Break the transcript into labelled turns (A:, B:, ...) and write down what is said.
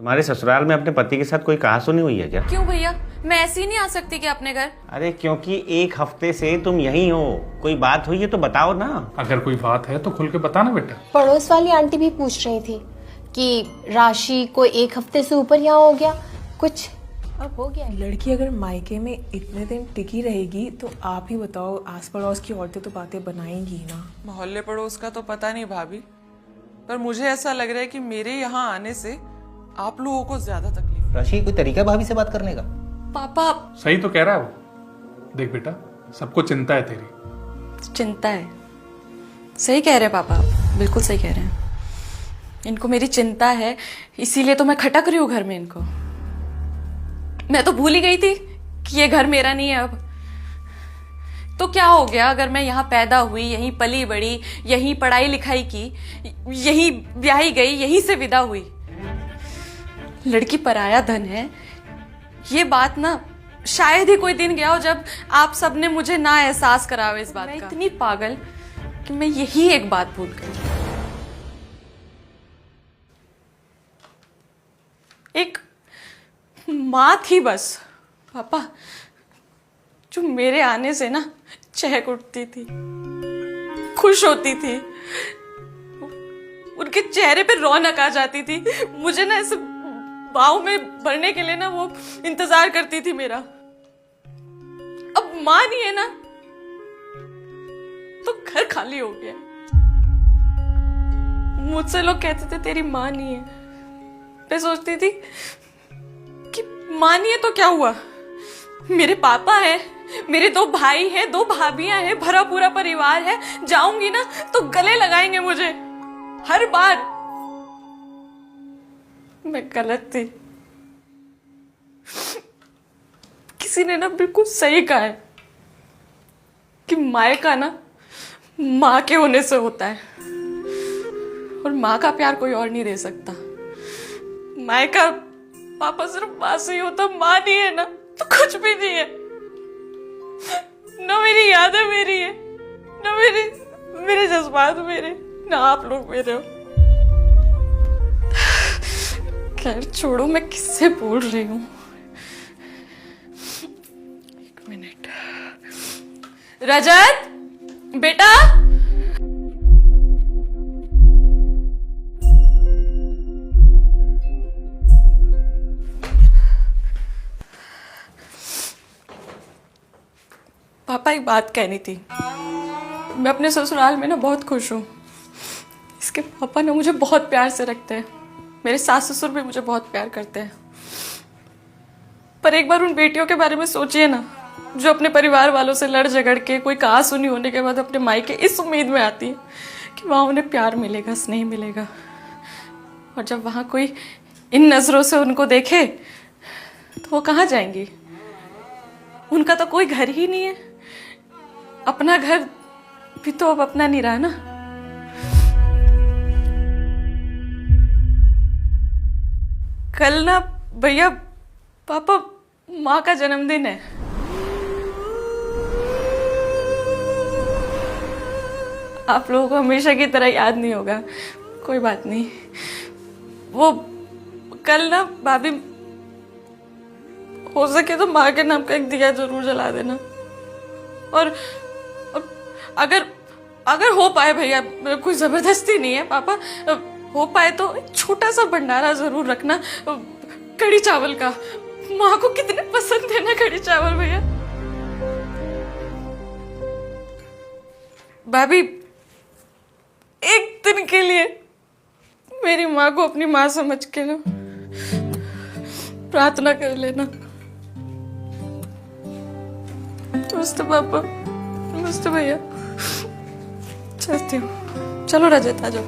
A: तुम्हारे ससुराल में अपने पति के साथ कोई कहा सुनी हुई है क्या?
B: क्यों भैया, मैं ऐसे ही नहीं आ सकती क्या अपने घर?
A: अरे क्योंकि एक हफ्ते से तुम यहीं हो, कोई बात हुई है तो बताओ ना।
C: अगर कोई बात है तो खुल के बताना बेटा।
D: पड़ोस वाली आंटी भी पूछ रही थी कि राशि को एक हफ्ते से ऊपर यहाँ हो गया, कुछ अब हो गया।
E: लड़की अगर मायके में इतने दिन टिकी रहेगी तो आप ही बताओ, आस पड़ोस की औरतें तो बातें बनाएंगी ना।
F: मोहल्ले पड़ोस का तो पता नहीं भाभी, पर मुझे ऐसा लग रहा है कि मेरे यहाँ आने से आप लोगों को ज्यादा तकलीफ।
G: राशि, कोई तरीका भाभी से बात करने का?
B: पापा
C: सही तो कह रहा है वो। देख बेटा, सबको चिंता है तेरी।
B: चिंता है, सही कह रहे हैं पापा, बिल्कुल सही कह रहे हैं। इनको मेरी चिंता है, इसीलिए तो मैं खटक रही हूँ घर में इनको। मैं तो भूल ही गई थी कि ये घर मेरा नहीं है अब। तो क्या हो गया अगर मैं यहाँ पैदा हुई, यहीं पली बड़ी, यहीं पढ़ाई लिखाई की, यहीं ब्याही गई, यहीं से विदा हुई। लड़की पराया धन है, ये बात ना शायद ही कोई दिन गया हो जब आप सबने मुझे ना एहसास करावे इस बात का। मैं इतनी पागल कि मैं यही एक बात भूल गई। एक माँ थी बस पापा, जो मेरे आने से ना चहक उठती थी, खुश होती थी, उनके चेहरे पे रौनक आ जाती थी। मुझे ना ऐसे बाहों में भरने के लिए ना वो इंतजार करती थी मेरा। अब माँ नहीं है ना तो घर खाली हो गया। मुझसे लोग कहते थे तेरी माँ नहीं है, मैं सोचती थी कि माँ नहीं है तो क्या हुआ, मेरे पापा है, मेरे 2 भाई हैं, 2 भाभियां हैं, भरा पूरा परिवार है। जाऊंगी ना तो गले लगाएंगे मुझे हर बार। मैं गलत थी। किसी ने ना बिल्कुल सही कहा है कि मायका ना माँ के होने से होता है, और माँ का प्यार कोई और नहीं दे सकता। मायका पापा सिर्फ माँ से ही होता, माँ नहीं है ना तो कुछ भी नहीं है। ना मेरी यादें मेरी है, ना मेरे जज्बात मेरे, ना आप लोग मेरे हो। खैर छोड़ो, मैं किससे बोल रही हूँ। 1 मिनट। रजत बेटा, पापा एक बात कहनी थी। मैं अपने ससुराल में ना बहुत खुश हूँ। इसके पापा ना मुझे बहुत प्यार से रखते हैं, मेरे सास ससुर भी मुझे बहुत प्यार करते हैं। पर एक बार उन बेटियों के बारे में सोचिए ना, जो अपने परिवार वालों से लड़ झगड़ के, कोई कहा सुनी होने के बाद अपने मायके इस उम्मीद में आती है कि वहाँ उन्हें प्यार मिलेगा, स्नेह मिलेगा। और जब वहाँ कोई इन नज़रों से उनको देखे तो वो कहाँ जाएंगी? उनका तो कोई घर ही नहीं है। अपना घर भी तो अब अपना नहीं रहा ना। कल ना भैया पापा माँ का जन्मदिन है। आप लोगों को हमेशा की तरह याद नहीं होगा, कोई बात नहीं। वो कल ना भाभी, हो सके तो माँ के नाम का एक दिया जरूर जला देना। और अगर हो पाए भैया, कोई जबरदस्ती नहीं है पापा, हो पाए तो एक छोटा सा भंडारा जरूर रखना कढ़ी चावल का। माँ को कितने पसंद है ना कढ़ी चावल भैया। भाभी एक दिन के लिए मेरी माँ को अपनी माँ समझ के ना प्रार्थना कर लेना। नमस्ते पापा, नमस्ते भैया, चलती हूँ। चलो रजत आ जाओ।